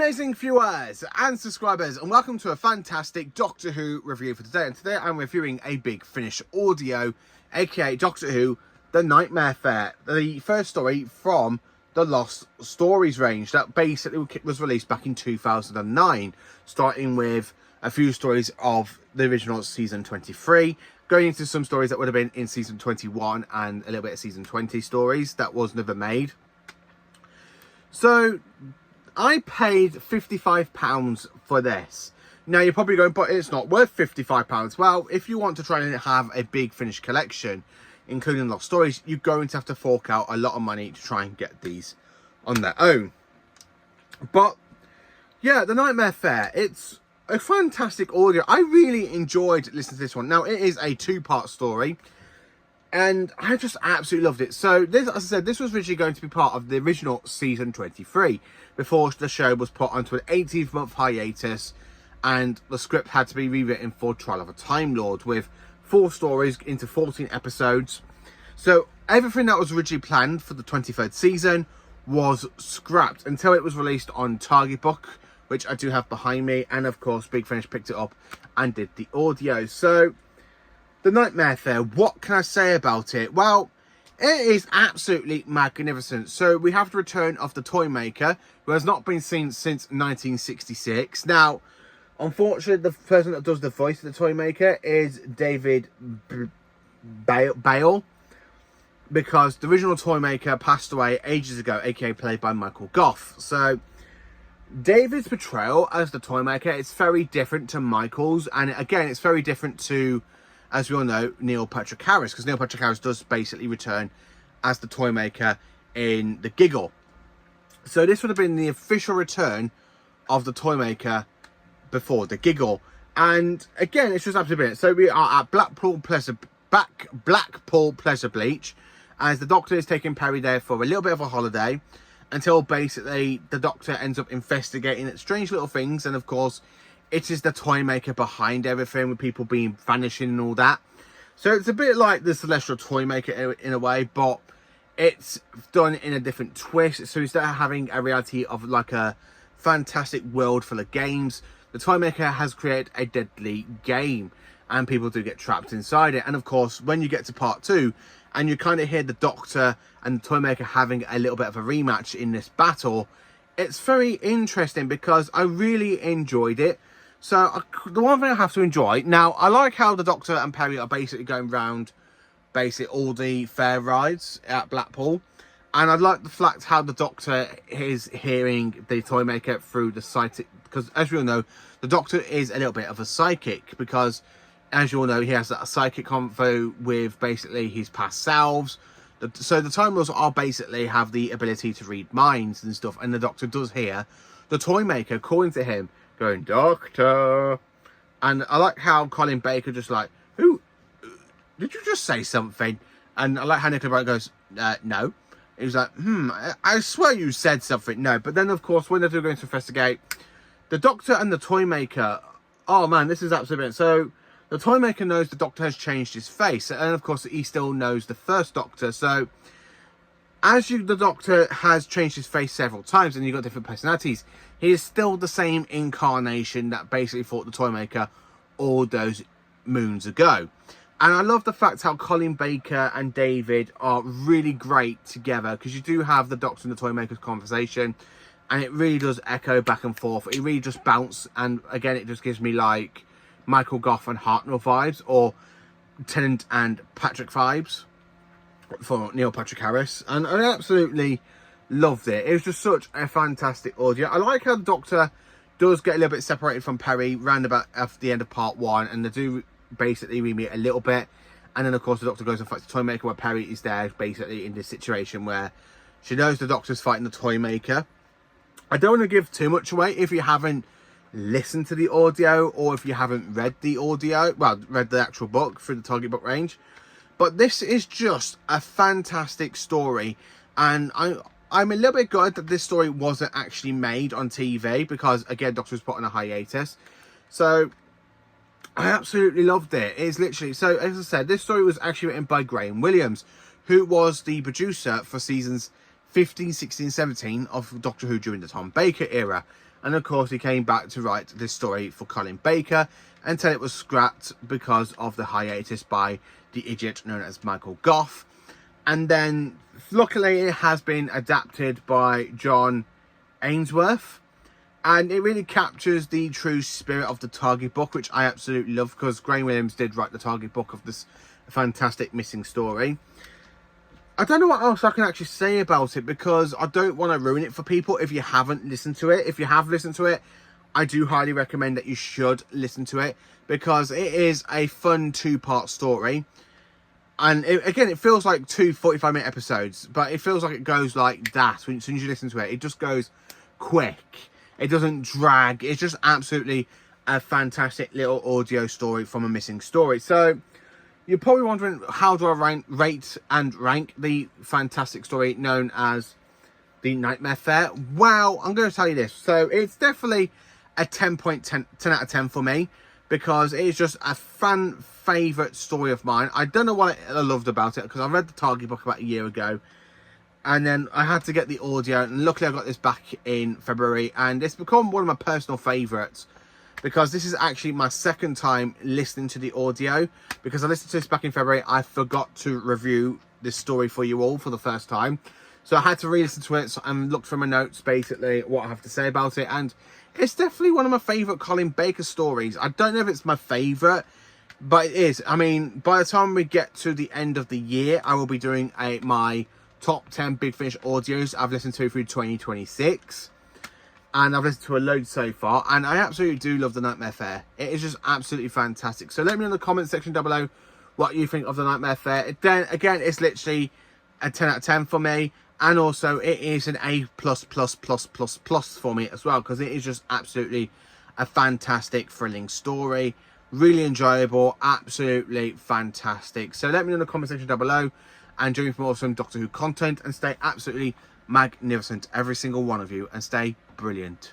amazing viewers and subscribers, and welcome to a fantastic Doctor Who review for today. And today I'm reviewing a Big Finish audio, aka Doctor Who The Nightmare Fair, the first story from the Lost Stories range that basically was released back in 2009, starting with a few stories of the original season 23, going into some stories that would have been in season 21 and a little bit of season 20 stories that was never made. So I paid £55 for this. Now you're probably going, but it's not worth £55. Well, if you want to try and have a Big Finish collection, including Lost Stories, you're going to have to fork out a lot of money to try and get these on their own. But yeah, The Nightmare Fair, it's a fantastic audio. I really enjoyed listening to this one. Now it is a two-part story, and I just absolutely loved it. So this, as I said, this was originally going to be part of the original season 23 before the show was put onto an 18-month hiatus, and the script had to be rewritten for Trial of a Time Lord with 4 stories into 14 episodes. So everything that was originally planned for the 23rd season was scrapped until it was released on Target Book, which I do have behind me, and of course Big Finish picked it up and did the audio. So The Nightmare Fair, what can I say about it? Well, it is absolutely magnificent. So we have the return of the Toy Maker, who has not been seen since 1966. Now, unfortunately, the person that does the voice of the Toy Maker is David Bale, because the original Toy Maker passed away ages ago, aka played by Michael Gough. So David's portrayal as the Toy Maker, it's very different to Michael's, and again, it's very different to, as we all know, Neil Patrick Harris, because Neil Patrick Harris does basically return as the Toy Maker in The Giggle. So this would have been the official return of the Toy Maker before The Giggle. And again, it's just absolutely brilliant. So we are at Blackpool Pleasure Beach, as the Doctor is taking Perry there for a little bit of a holiday, until basically the Doctor ends up investigating strange little things, and of course it is the Toy Maker behind everything, with people being vanishing and all that. So it's a bit like the Celestial Toy Maker in a way, but it's done in a different twist. So instead of having a reality of like a fantastic world full of games, the Toy Maker has created a deadly game, and people do get trapped inside it. And of course, when you get to part 2, and you kind of hear the Doctor and the Toy Maker having a little bit of a rematch in this battle, it's very interesting because I really enjoyed it. So the one thing I have to enjoy, now I like how the Doctor and Perry are basically going around basically all the fair rides at Blackpool, and I like the fact how the Doctor is hearing the Toy Maker through the psychic, because as we all know, the Doctor is a little bit of a psychic, because as you all know, he has that psychic convo with basically his past selves. So the Time Lords are basically have the ability to read minds and stuff, and the Doctor does hear the Toy Maker calling to him, going, "Doctor." And I like how Colin Baker just like, "Who? Did you just say something?" And I like how Nicola Bright goes, "No." He was like, I swear you said something." No. But then, of course, when they're going to investigate, the Doctor and the Toy Maker, oh man, this is absolutely brilliant. So the Toy Maker knows the Doctor has changed his face, and of course he still knows the first Doctor. So as the Doctor has changed his face several times and you've got different personalities, he is still the same incarnation that basically fought the Toy Maker all those moons ago. And I love the fact how Colin Baker and David are really great together, because you do have the Doctor and the Toy Maker's conversation, and it really does echo back and forth. It really just bounces, and again, it just gives me like Michael Gough and Hartnell vibes, or Tennant and Patrick vibes for Neil Patrick Harris. And I absolutely loved it. It was just such a fantastic audio. I like how the Doctor does get a little bit separated from Perry round about at the end of part 1, and they do basically re-meet a little bit. And then of course the Doctor goes and fights the Toy Maker, where Perry is there basically in this situation where she knows the Doctor's fighting the Toy Maker. I don't want to give too much away if you haven't listened to the audio, or if you haven't read the audio, well, read the actual book through the Target Book range. But this is just a fantastic story, and I'm a little bit gutted that this story wasn't actually made on TV, because again, Doctor was put on a hiatus. So I absolutely loved it. It's literally, so as I said, this story was actually written by Graham Williams, who was the producer for seasons 15, 16, 17 of Doctor Who during the Tom Baker era. And of course, he came back to write this story for Colin Baker until it was scrapped because of the hiatus by the idiot known as Michael Goff. And then, luckily, it has been adapted by John Ainsworth. And it really captures the true spirit of the Target book, which I absolutely love, because Graham Williams did write the Target book of this fantastic missing story. I don't know what else I can actually say about it, because I don't want to ruin it for people if you haven't listened to it. If you have listened to it, I do highly recommend that you should listen to it, because it is a fun 2-part story. And again, it feels like 2 45-minute episodes, but it feels like it goes like that as soon as you listen to it. It just goes quick. It doesn't drag. It's just absolutely a fantastic little audio story from a missing story. So you're probably wondering, how do I rate and rank the fantastic story known as The Nightmare Fair? Well, I'm going to tell you this. So it's definitely a 10 out of 10 for me, because it is just a fan favourite story of mine. I don't know what I loved about it, because I read the Target book about a year ago, and then I had to get the audio, and luckily I got this back in February, and it's become one of my personal favourites, because this is actually my second time listening to the audio, because I listened to this back in February. I forgot to review this story for you all for the first time, so I had to re-listen to it and look through my notes, basically, what I have to say about it, and it's definitely one of my favourite Colin Baker stories. I don't know if it's my favourite, but it is. I mean, by the time we get to the end of the year, I will be doing my top 10 Big Finish audios I've listened to through 2026. And I've listened to a load so far, and I absolutely do love The Nightmare Fair. It is just absolutely fantastic. So let me know in the comment section down below what you think of The Nightmare Fair. Then again, it's literally a 10 out of 10 for me, and also it is an A++++ for me as well, because it is just absolutely a fantastic, thrilling story. Really enjoyable, absolutely fantastic. So let me know in the comment section down below, and join me for more awesome Doctor Who content, and stay absolutely magnificent, every single one of you, and stay brilliant.